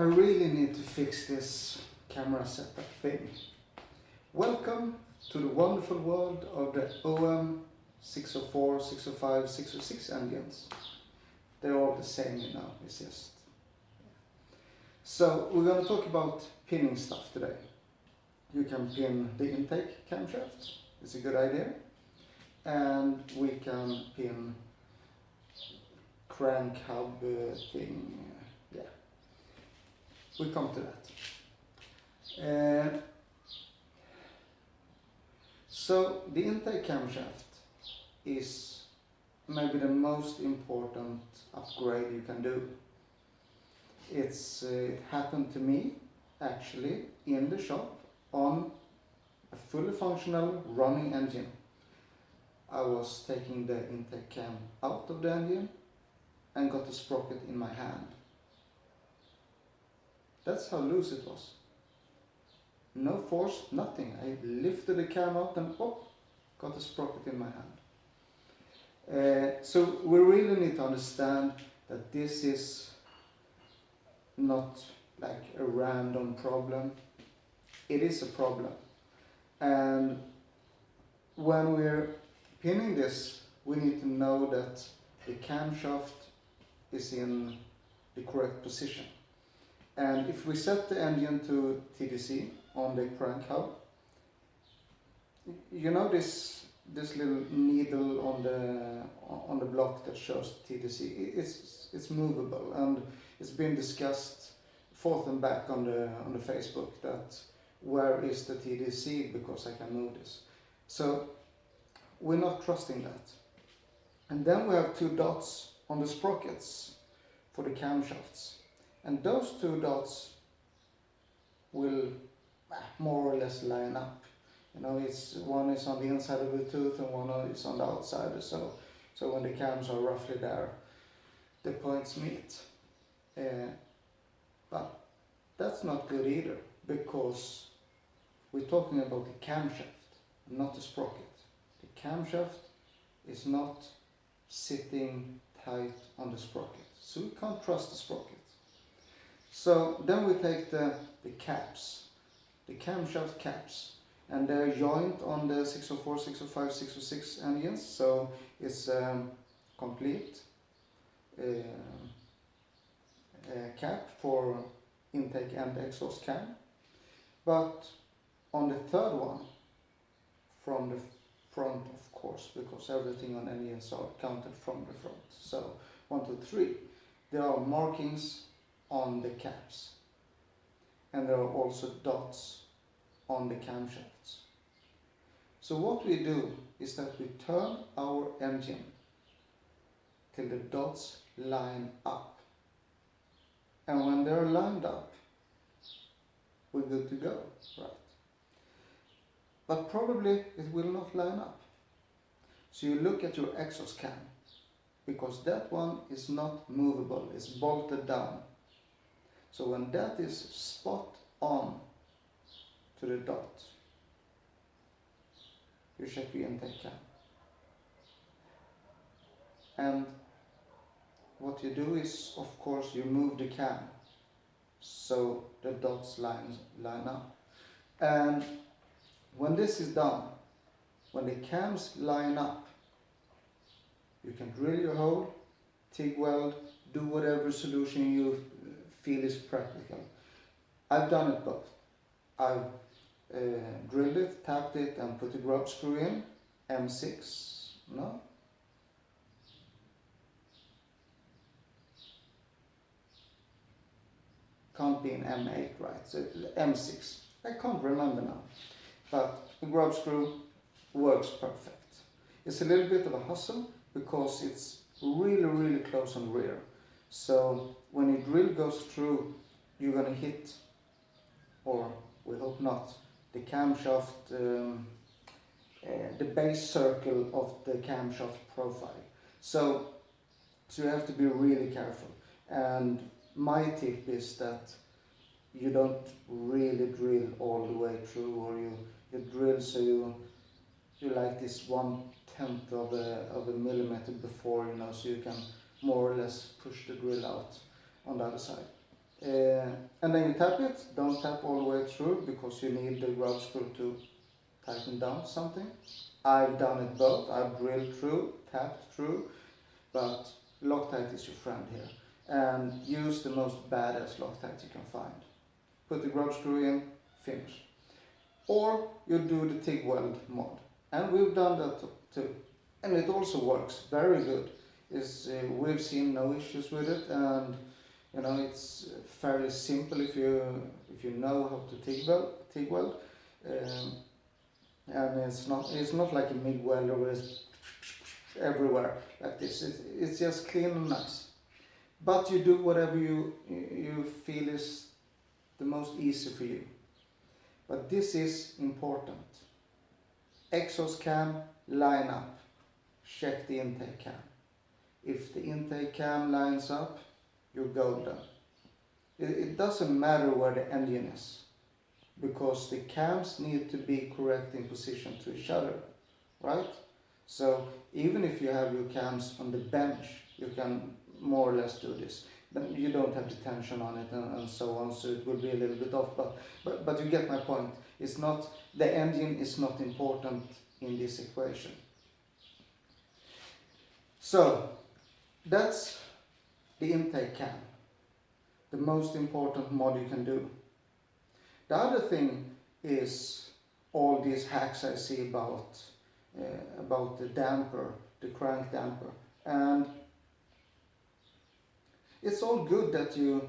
I really need to fix this camera setup thing. Welcome to the wonderful world of the om604, 605, 606 engines. They're all the same, you know, it's just... So we're going to talk about pinning stuff today. You can pin the intake camshaft, it's a good idea. And we can pin crank hub thing, yeah. We come to that. So the intake camshaft is maybe the most important upgrade you can do. It happened to me actually in the shop on a fully functional running engine. I was taking the intake cam out of the engine and got the sprocket in my hand. That's how loose it was. No force, nothing. I lifted the cam out and got the sprocket in my hand. So we really need to understand that this is not like a random problem. It is a problem. And when we're pinning this, we need to know that the camshaft is in the correct position. And if we set the engine to TDC on the crank hub, you know this little needle on the block that shows TDC. It's movable, and it's been discussed forth and back on the Facebook that where is the TDC, because I can move this. So we're not trusting that. And then we have two dots on the sprockets for the camshafts. And those two dots will more or less line up. You know, one is on the inside of the tooth and one is on the outside. So when the cams are roughly there, the points meet. But that's not good either, because we're talking about the camshaft, not the sprocket. The camshaft is not sitting tight on the sprocket, so we can't trust the sprocket. So then we take the caps, the camshaft caps, and they're joint on the 604, 605, 606 engines, so it's complete cap for intake and exhaust cam. But on the third one, from the front of course, because everything on engines are counted from the front. So 1, 2, 3, there are markings on the caps, and there are also dots on the camshafts. So what we do is that we turn our engine till the dots line up, and when they're lined up, we're good to go, right? But probably it will not line up. So you look at your exhaust cam, because that one is not movable, it's bolted down. So when that is spot on to the dot, you check the intake cam. And what you do is, of course, you move the cam so the dots line up. And when this is done, when the cams line up, you can drill your hole, TIG weld, do whatever solution you feel is practical. I've done it both. I've drilled it, tapped it, and put a grub screw in. M6, no? Can't be an M8, right? So M6. I can't remember now. But the grub screw works perfect. It's a little bit of a hustle because it's really, really close on the rear. So when your drill goes through, you're going to hit, or we hope not, the camshaft, the base circle of the camshaft profile. So you have to be really careful. And my tip is that you don't really drill all the way through, or you drill so you like this 1/10 of a millimeter before, you know, so you can more or less push the drill out on the other side. And then you tap it. Don't tap all the way through because you need the grub screw to tighten down something. I've done it both. I've drilled through, tapped through, but Loctite is your friend here. And use the most badass Loctite you can find. Put the grub screw in, finish. Or you do the TIG weld mod. And we've done that too. And it also works very good. We've seen no issues with it, and it's fairly simple if you know how to TIG weld. And it's not like a MIG welder where it's everywhere like this. It's just clean and nice. But you do whatever you feel is the most easy for you. But this is important. Exhaust cam, line up. Check the intake cam. If the intake cam lines up, you're golden. It doesn't matter where the engine is, because the cams need to be correct in position to each other, right? So even if you have your cams on the bench, you can more or less do this. Then you don't have the tension on it and so on, so it will be a little bit off, but you get my point. It's not, the engine is not important in this equation. So that's the intake cam, the most important mod you can do. The other thing is all these hacks I see about the damper, the crank damper, and it's all good that you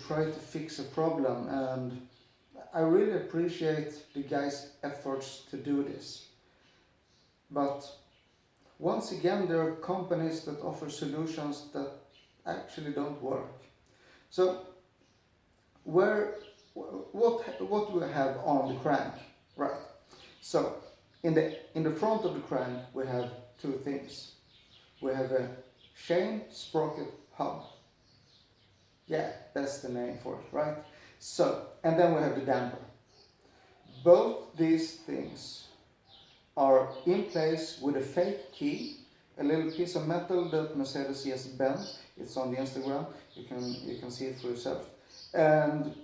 try to fix a problem, and I really appreciate the guys' efforts to do this. But once again, there are companies that offer solutions that actually don't work. So what do we have on the crank? Right. So in the front of the crank we have two things. We have a chain sprocket hub. Yeah, that's the name for it, right? So, and then we have the damper. Both these things are in place with a fake key, a little piece of metal that Mercedes just bent. It's on the Instagram. You can see it for yourself. And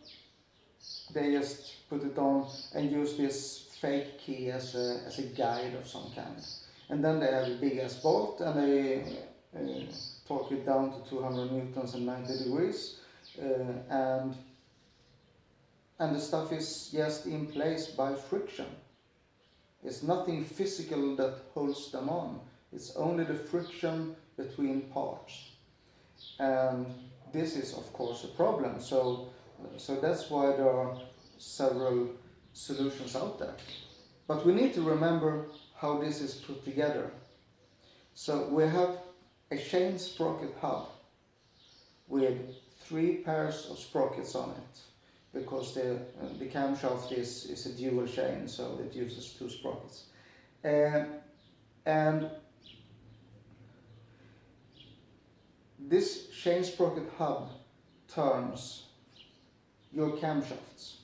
they just put it on and use this fake key as a guide of some kind. And then they have a big ass bolt, and they torque it down to 200 newtons and 90 degrees. And the stuff is just in place by friction. It's nothing physical that holds them on. It's only the friction between parts. And this is of course a problem. So that's why there are several solutions out there. But we need to remember how this is put together. So we have a chain sprocket hub with 3 pairs of sprockets on it, because the camshaft is a dual chain, so it uses 2 sprockets. And this chain sprocket hub turns your camshafts,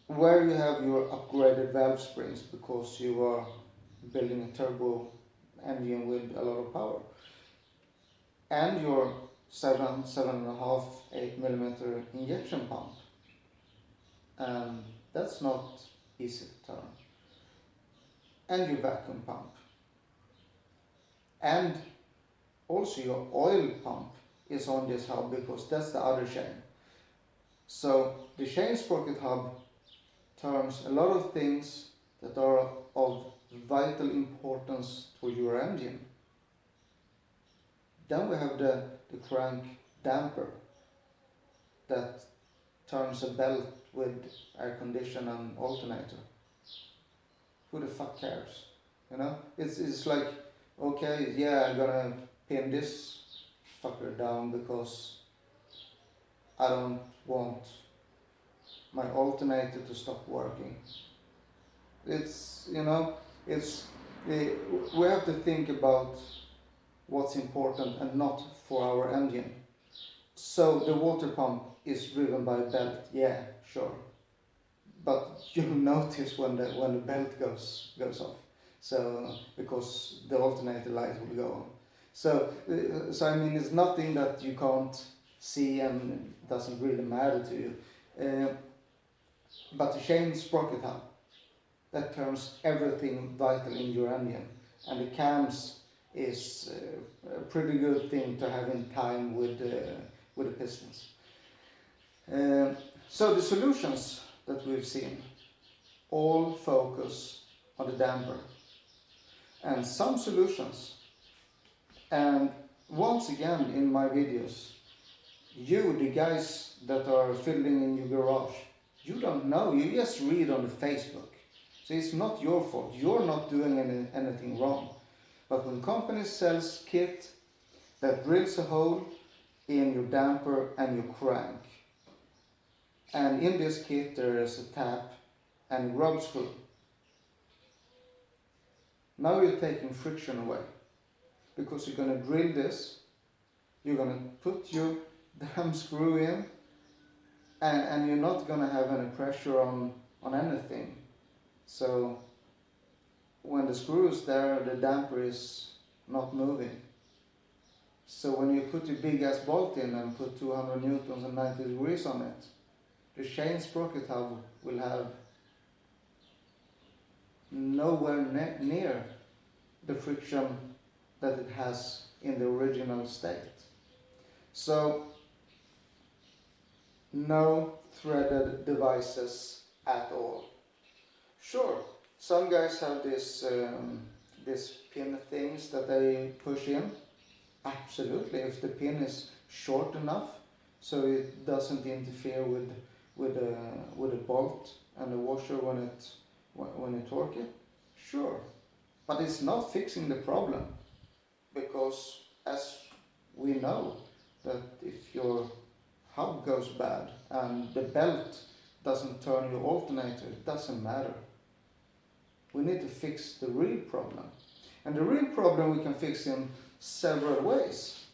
where you have your upgraded valve springs because you are building a turbo engine with a lot of power, and your 7.5, 8 millimeter injection pump. And that's not easy to turn. And your vacuum pump. And also your oil pump is on this hub, because that's the other chain. So the chain sprocket hub turns a lot of things that are of vital importance to your engine. Then we have the crank damper that turns a belt with air condition and alternator. Who the fuck cares? It's like, okay, yeah, I'm gonna pin this fucker down because I don't want my alternator to stop working. We have to think about what's important and not for our engine. So the water pump is driven by a belt, yeah, sure. But you'll notice when the belt goes off. So because the alternator light will go on. So I mean, it's nothing that you can't see and it doesn't really matter to you. But the chain sprocket hub, that turns everything vital in your engine. And the cams is a pretty good thing to have in time with the pistons. So the solutions that we've seen all focus on the damper. And some solutions, and once again in my videos, you, the guys that are filling in your garage, you don't know, you just read on the Facebook. So it's not your fault, you're not doing anything wrong. But when company sells kit that drills a hole in your damper and your crank, and in this kit there is a tap and rub screw. Now you're taking friction away, because you're going to drill this, you're going to put your damn screw in, and you're not going to have any pressure on anything. So when the screw is there, the damper is not moving. So when you put your big ass bolt in and put 200 newtons and 90 degrees on it, the chain sprocket hub will have nowhere near the friction that it has in the original state. So no threaded devices at all. Sure, some guys have this pin things that they push in. Absolutely, if the pin is short enough so it doesn't interfere with the bolt and the washer when you torque it, sure. But it's not fixing the problem, because as we know that if your hub goes bad and the belt doesn't turn your alternator, it doesn't matter. We need to fix the real problem. And the real problem we can fix in several ways.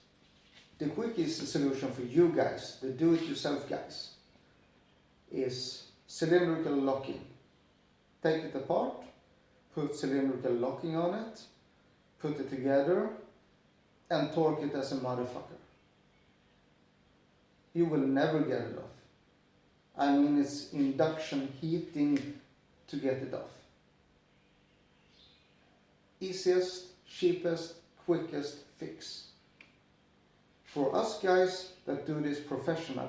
The quickest solution for you guys, the do-it-yourself guys, is cylindrical locking. Take it apart, put cylindrical locking on it, put it together, and torque it as a motherfucker. You will never get it off. I mean, it's induction heating to get it off. Easiest, cheapest, quickest fix. For us guys that do this professionally,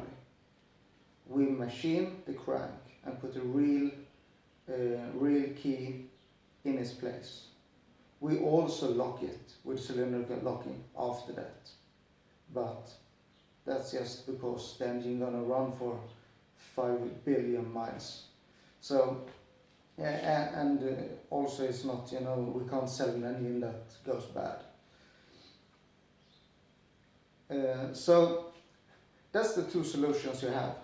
we machine the crank and put a real key in its place. We also lock it with cylindrical locking after that. But that's just because the engine gonna run for 5 billion miles. So, and also it's not, we can't sell an engine that goes bad. So that's the two solutions you have.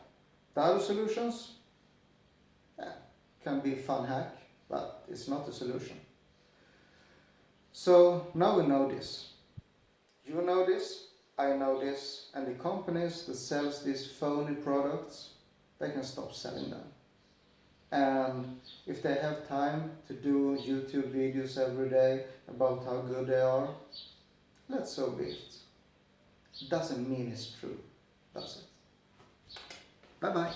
The other solutions can be a fun hack, but it's not a solution. So now we know this. You know this, I know this, and the companies that sells these phony products, they can stop selling them. And if they have time to do YouTube videos every day about how good they are, let so be it. Doesn't mean it's true, does it? Bye bye.